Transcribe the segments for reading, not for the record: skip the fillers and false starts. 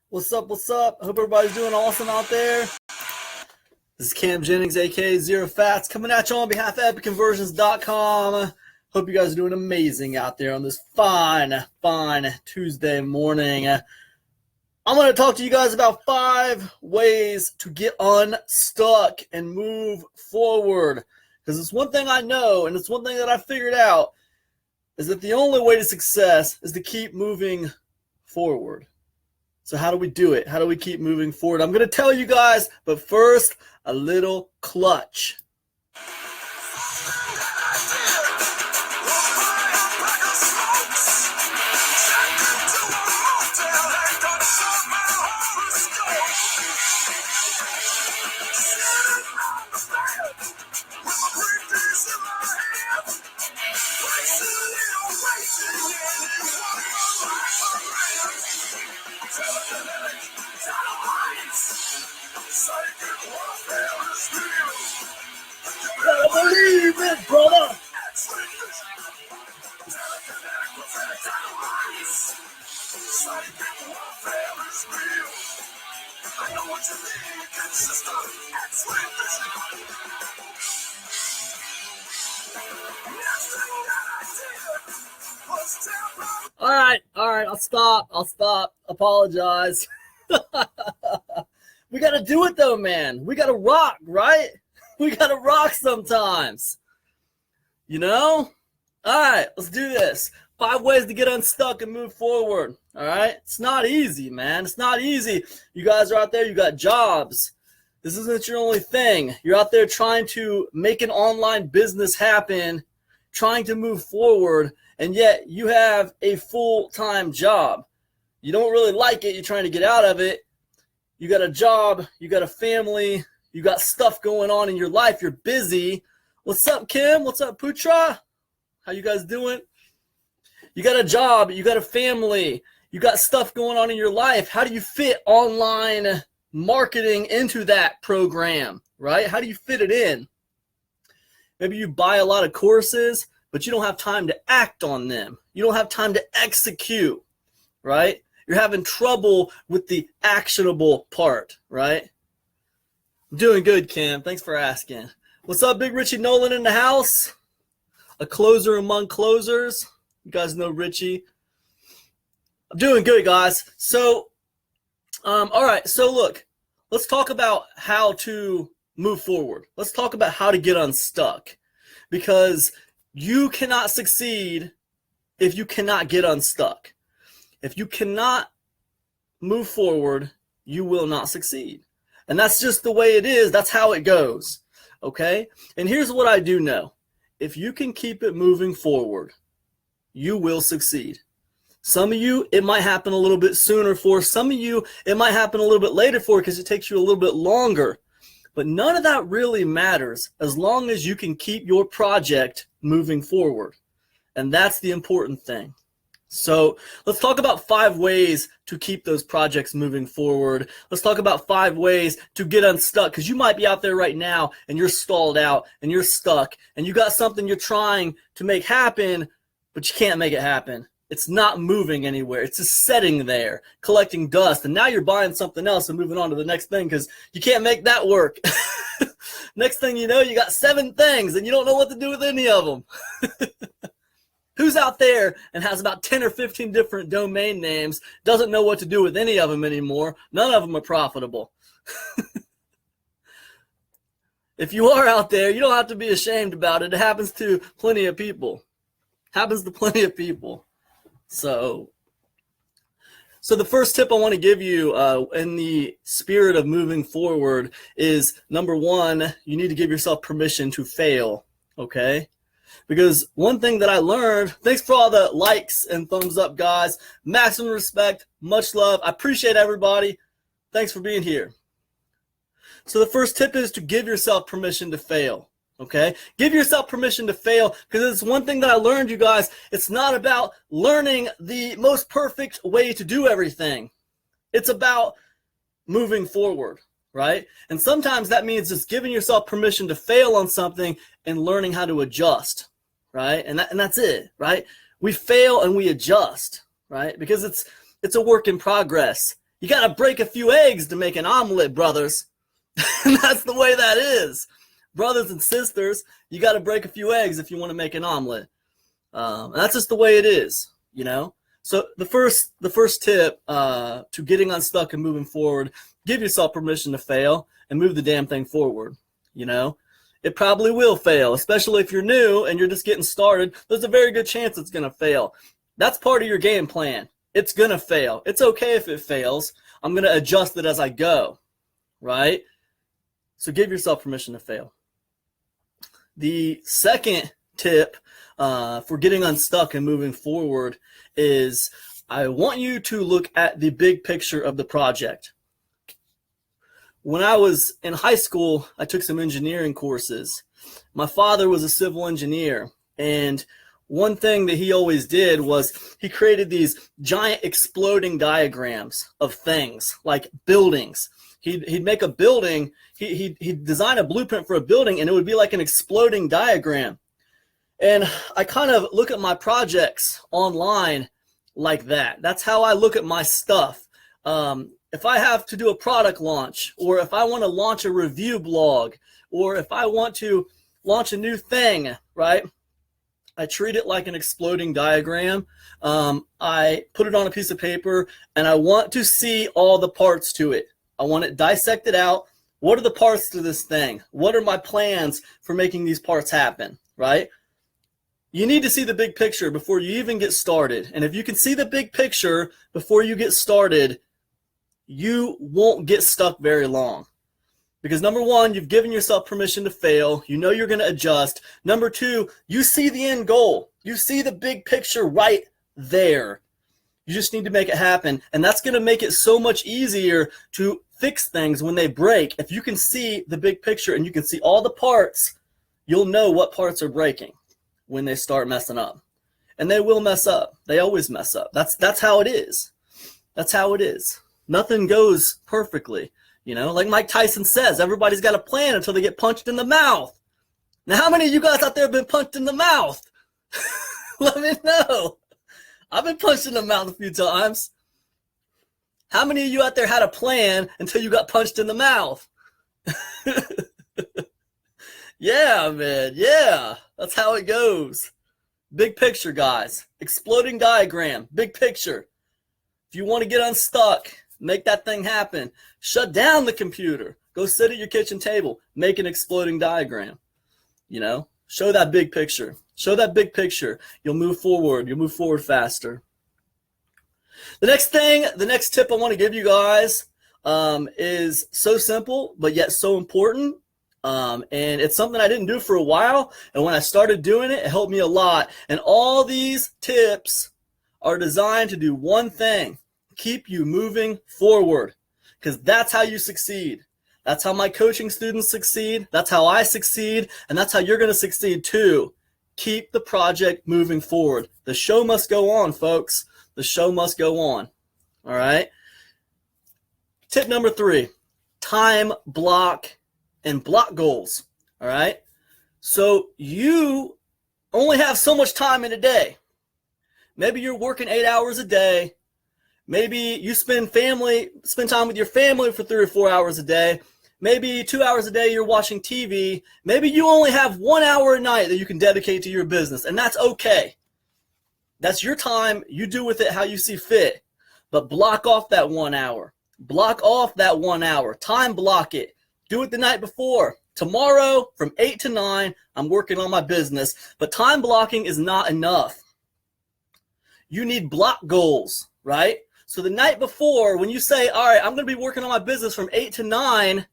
What's up? What's up? I hope everybody's doing awesome out there. This is Cam Jennings, aka Zero Fats, coming at you on behalf of EpicConversions.com. Hope you guys are doing amazing out there on this fine Tuesday morning. I'm going to talk to you guys about 5 ways to get unstuck and move forward. Because it's one thing I know, and it's one thing that I figured out, is that the only way to success is to keep moving forward. So how do we do it? How do we keep moving forward? I'm going to tell you guys, but first, a little clutch. Gotta believe it, brother. All right, I'll stop. Apologize. We gotta do it though, man. We gotta rock, right? We gotta rock sometimes. You know? All right, let's do this. 5 ways to get unstuck and move forward. All right? It's not easy, man. It's not easy. You guys are out there, you got jobs. This isn't your only thing. You're out there trying to make an online business happen, trying to move forward, and yet you have a full-time job. You don't really like it. You're trying to get out of it. You got a job. You got a family. You got stuff going on in your life. You're busy. What's up, Kim? What's up, Putra? How you guys doing? You got a job. You got a family. You got stuff going on in your life. How do you fit online marketing into that program, right? How do you fit it in? Maybe you buy a lot of courses, but you don't have time to act on them. You don't have time to execute, right? You're having trouble with the actionable part, right? I'm doing good, Kim. Thanks for asking. What's up, Big Richie Nolan in the house? A closer among closers. You guys know Richie. I'm doing good, guys. So, all right. So, look, let's talk about how to move forward. Let's talk about how to get unstuck. Because you cannot succeed if you cannot get unstuck. If you cannot move forward, you will not succeed. And that's just the way it is. That's how it goes. Okay? And here's what I do know. If you can keep it moving forward, you will succeed. Some of you, it might happen a little bit sooner for. Some of you, it might happen a little bit later for because it takes you a little bit longer. But none of that really matters as long as you can keep your project moving forward. And that's the important thing. So let's talk about 5 ways to keep those projects moving forward. Let's talk about 5 ways to get unstuck, because you might be out there right now and you're stalled out and you're stuck and you got something you're trying to make happen, but you can't make it happen. It's not moving anywhere. It's just sitting there collecting dust. And now you're buying something else and moving on to the next thing because you can't make that work. Next thing you know, you got 7 things and you don't know what to do with any of them. Who's out there and has about 10 or 15 different domain names, doesn't know what to do with any of them anymore? None of them are profitable. If you are out there, you don't have to be ashamed about it. It happens to plenty of people. Happens to plenty of people. So the first tip I want to give you in the spirit of moving forward is, number 1, you need to give yourself permission to fail, okay? Because one thing that I learned, thanks for all the likes and thumbs up, guys. Maximum respect, much love. I appreciate everybody. Thanks for being here. So the first tip is to give yourself permission to fail, okay? Give yourself permission to fail, because it's one thing that I learned, you guys. It's not about learning the most perfect way to do everything. It's about moving forward, right? And sometimes that means just giving yourself permission to fail on something and learning how to adjust, right? And that's it, right? We fail and we adjust, right? Because it's a work in progress. You got to break a few eggs to make an omelet, brothers. And that's the way that is. Brothers and sisters, you got to break a few eggs if you want to make an omelet. That's just the way it is, you know? So the first tip to getting unstuck and moving forward, give yourself permission to fail and move the damn thing forward, you know? It probably will fail, especially if you're new and you're just getting started. There's a very good chance it's going to fail. That's part of your game plan. It's going to fail. It's okay if it fails. I'm going to adjust it as I go, right? So give yourself permission to fail. The second tip for getting unstuck and moving forward is I want you to look at the big picture of the project. When I was in high school, I took some engineering courses. My father was a civil engineer, and one thing that he always did was he created these giant exploding diagrams of things like buildings. He'd make a building, he'd design a blueprint for a building, and it would be like an exploding diagram. And I kind of look at my projects online like that. That's how I look at my stuff. If I have to do a product launch, or if I want to launch a review blog, or if I want to launch a new thing, right? I treat it like an exploding diagram. I put it on a piece of paper, and I want to see all the parts to it. I want it dissected out. What are the parts to this thing? What are my plans for making these parts happen, right? You need to see the big picture before you even get started. And if you can see the big picture before you get started, you won't get stuck very long. Because number one, you've given yourself permission to fail. You know you're going to adjust. Number two, you see the end goal. You see the big picture right there. You just need to make it happen. And that's going to make it so much easier to fix things when they break. If you can see the big picture and you can see all the parts, you'll know what parts are breaking when they start messing up. And they will mess up. They always mess up. That's how it is. That's how it is. Nothing goes perfectly. You know, like Mike Tyson says, everybody's got a plan until they get punched in the mouth. Now, how many of you guys out there have been punched in the mouth? Let me know. I've been punched in the mouth a few times. How many of you out there had a plan until you got punched in the mouth? Yeah, man. Yeah, that's how it goes. Big picture, guys. Exploding diagram. Big picture. If you want to get unstuck, make that thing happen. Shut down the computer. Go sit at your kitchen table. Make an exploding diagram. You know, show that big picture. Show that big picture. You'll move forward. You'll move forward faster. The next tip I want to give you guys is so simple, but yet so important. And it's something I didn't do for a while. And when I started doing it, it helped me a lot. And all these tips are designed to do one thing: keep you moving forward, because that's how you succeed. That's how my coaching students succeed. That's how I succeed. And that's how you're going to succeed too. Keep the project moving forward. The show must go on, folks. The show must go on. All right. Tip number 3, time block and block goals. All right. So you only have so much time in a day. Maybe you're working 8 hours a day. Maybe you spend time with your family for 3 or 4 hours a day. Maybe 2 hours a day you're watching TV. Maybe you only have 1 hour a night that you can dedicate to your business, and that's okay. That's your time. You do with it how you see fit. But block off that 1 hour. Block off that 1 hour. Time block it. Do it the night before. Tomorrow from 8 to 9, I'm working on my business. But time blocking is not enough. You need block goals, right? So the night before, when you say, all right, I'm going to be working on my business from 8 to 9,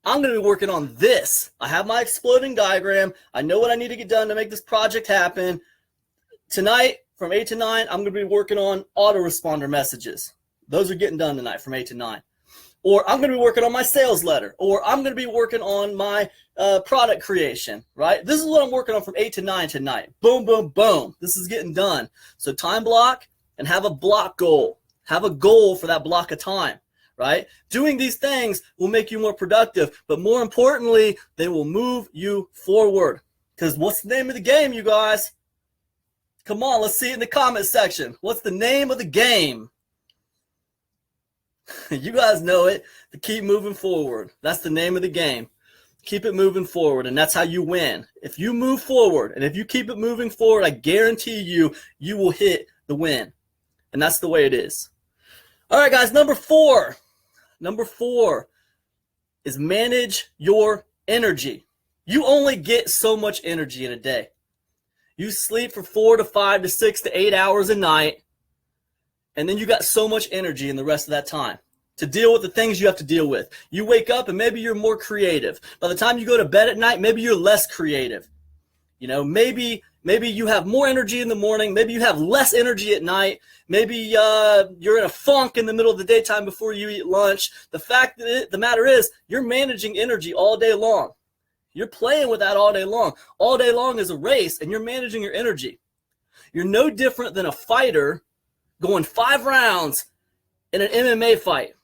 I'm going to be working on this. I have my exploding diagram. I know what I need to get done to make this project happen. Tonight, from 8 to 9, I'm going to be working on autoresponder messages. Those are getting done tonight from 8 to 9. Or I'm going to be working on my sales letter. Or I'm going to be working on my product creation, right? This is what I'm working on from 8 to 9 tonight. Boom, boom, boom. This is getting done. So time block and have a block goal. Have a goal for that block of time, right? Doing these things will make you more productive, but more importantly, they will move you forward. Because what's the name of the game, you guys? Come on, let's see it in the comment section. What's the name of the game? You guys know it. To keep moving forward. That's the name of the game. Keep it moving forward, and that's how you win. If you move forward, and if you keep it moving forward, I guarantee you, you will hit the win. And that's the way it is. All right, guys, number four. Number four is manage your energy. You only get so much energy in a day. You sleep for 4 to 5 to 6 to 8 hours a night, and then you got so much energy in the rest of that time to deal with the things you have to deal with. You wake up and maybe you're more creative. By the time you go to bed at night, maybe you're less creative. You know, maybe you have more energy in the morning. Maybe you have less energy at night. Maybe you're in a funk in the middle of the daytime before you eat lunch. The matter is, you're managing energy all day long. You're playing with that all day long. All day long is a race, and you're managing your energy. You're no different than a fighter going 5 rounds in an MMA fight.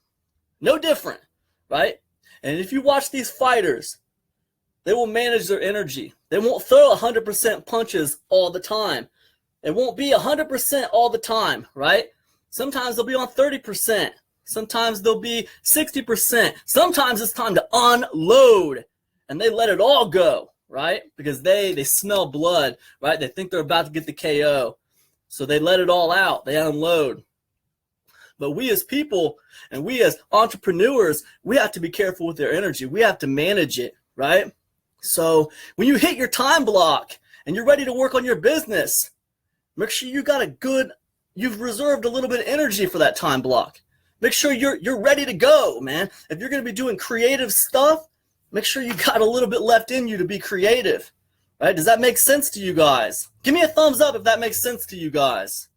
No different, right? And if you watch these fighters, they will manage their energy. They won't throw 100% punches all the time. It won't be 100% all the time, right? Sometimes they'll be on 30%. Sometimes they'll be 60%. Sometimes it's time to unload, and they let it all go, right? Because they smell blood, right? They think they're about to get the KO. So they let it all out. They unload. But we as people and we as entrepreneurs, we have to be careful with their energy. We have to manage it, right? So when you hit your time block and you're ready to work on your business, make sure you've reserved a little bit of energy for that time block. Make sure you're ready to go, man. If you're going to be doing creative stuff, make sure you got a little bit left in you to be creative, right? Does that make sense to you guys? Give me a thumbs up if that makes sense to you guys.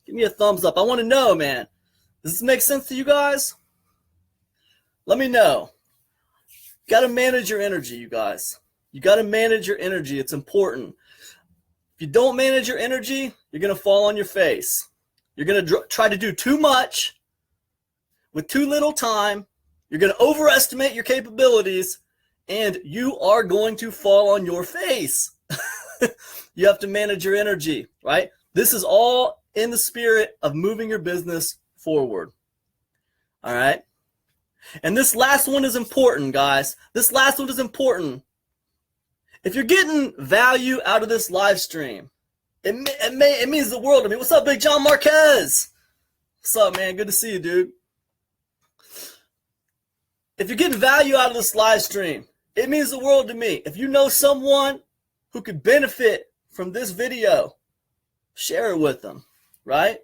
Give me a thumbs up. I want to know, man. Does this make sense to you guys? Let me know. You got to manage your energy, you guys. You got to manage your energy. It's important. If you don't manage your energy, you're going to fall on your face. You're going to try to do too much with too little time. You're going to overestimate your capabilities, and you are going to fall on your face. You have to manage your energy, right? This is all in the spirit of moving your business forward. All right? And this last one is important, guys. This last one is important. If you're getting value out of this live stream, it means the world to me. What's up, Big John Marquez? What's up, man? Good to see you, dude. If you're getting value out of this live stream, it means the world to me. If you know someone who could benefit from this video, share it with them, right?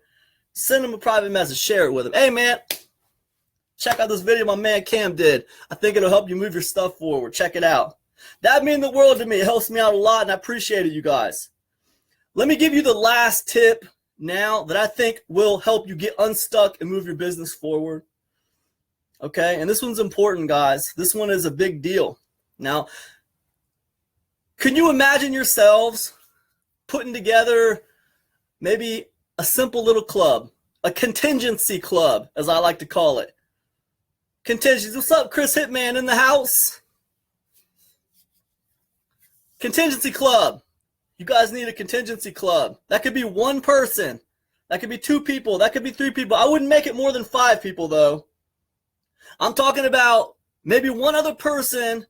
Send them a private message, share it with them. Hey, man, check out this video my man Cam did. I think it'll help you move your stuff forward. Check it out. That means the world to me. It helps me out a lot, and I appreciate it, you guys. Let me give you the last tip now that I think will help you get unstuck and move your business forward. Okay, and this one's important, guys. This one is a big deal. Now, can you imagine yourselves putting together maybe a simple little club, a contingency club, as I like to call it? Contingency. What's up, Chris Hitman in the house? Contingency club. You guys need a contingency club. That could be one person. That could be 2 people. That could be 3 people. I wouldn't make it more than 5 people, though. I'm talking about maybe one other person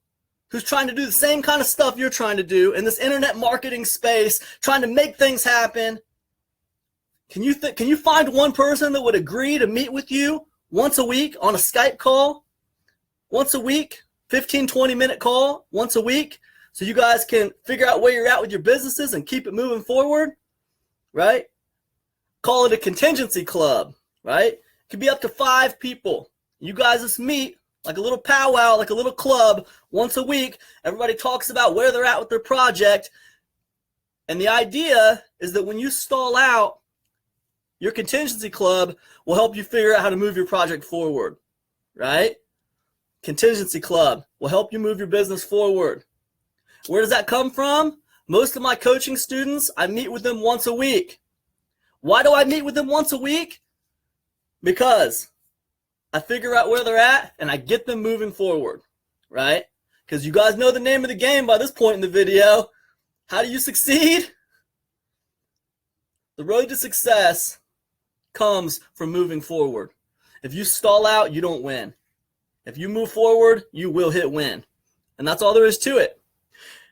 who's trying to do the same kind of stuff you're trying to do in this internet marketing space, trying to make things happen. Can you find one person that would agree to meet with you once a week on a Skype call? Once a week, 15, 20-minute call once a week, so you guys can figure out where you're at with your businesses and keep it moving forward, right? Call it a contingency club, right? It could be up to 5 people. You guys just meet like a little powwow, like a little club once a week. Everybody talks about where they're at with their project. And the idea is that when you stall out, your contingency club will help you figure out how to move your project forward, right? Contingency club will help you move your business forward. Where does that come from? Most of my coaching students, I meet with them once a week. Why do I meet with them once a week? Because I figure out where they're at and I get them moving forward, right? Because you guys know the name of the game by this point in the video. How do you succeed? The road to success comes from moving forward. If you stall out, you don't win. If you move forward, you will hit win. And that's all there is to it.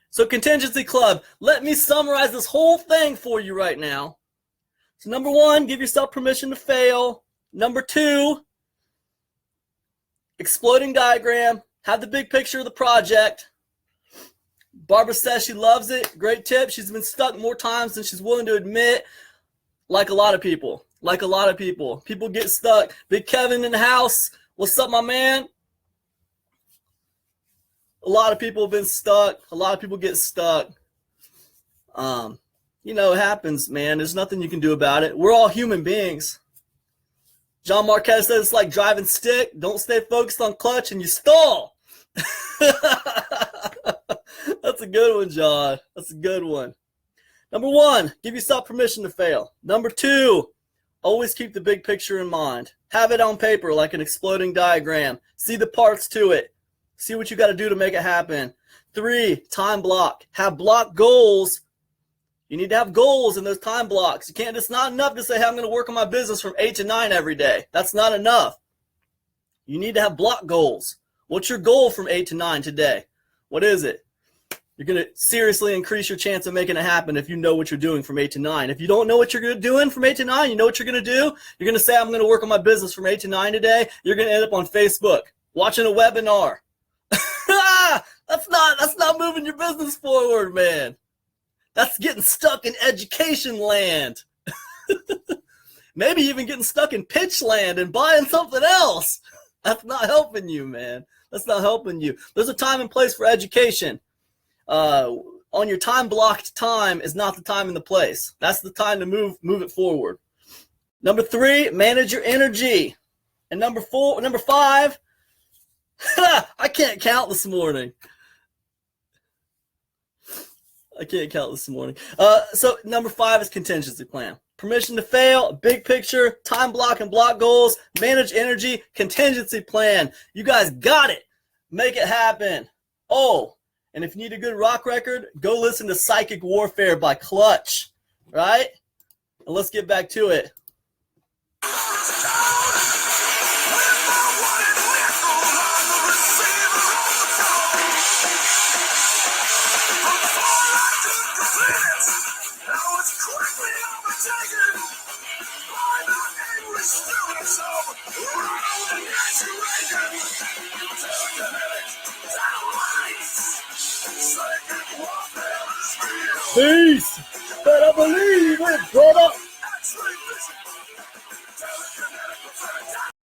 So Contingency Club, let me summarize this whole thing for you right now. So number 1, give yourself permission to fail. Number 2, exploding diagram. Have the big picture of the project. Barbara says she loves it. Great tip. She's been stuck more times than she's willing to admit. Like a lot of people. Like a lot of people. People get stuck. Big Kevin in the house. What's up, my man? A lot of people have been stuck. A lot of people get stuck. You know, it happens, man. There's nothing you can do about it. We're all human beings. John Marquez says it's like driving stick. Don't stay focused on clutch and you stall. That's a good one, John. That's a good one. Number 1, give yourself permission to fail. Number 2, always keep the big picture in mind. Have it on paper like an exploding diagram. See the parts to it. See what you got to do to make it happen. 3, time block. Have block goals. You need to have goals in those time blocks. You can't. It's not enough to say, hey, I'm going to work on my business from 8 to 9 every day. That's not enough. You need to have block goals. What's your goal from 8 to 9 today? What is it? You're going to seriously increase your chance of making it happen if you know what you're doing from 8 to 9. If you don't know what you're doing from 8 to 9, you know what you're going to do? You're going to say, I'm going to work on my business from 8 to 9 today. You're going to end up on Facebook watching a webinar. That's not moving your business forward, man. That's getting stuck in education land. Maybe even getting stuck in pitch land and buying something else. That's not helping you, man. That's not helping you. There's a time and place for education. On your time blocked time is not the time and the place. That's the time to move it forward. Number 3, manage your energy. And number 5, I can't count this morning. So number 5 is contingency plan. Permission to fail, big picture, time block and block goals, manage energy, contingency plan. You guys got it. Make it happen. Oh, and if you need a good rock record, go listen to Psychic Warfare by Clutch, right? And let's get back to it. Peace. Better believe it, brother.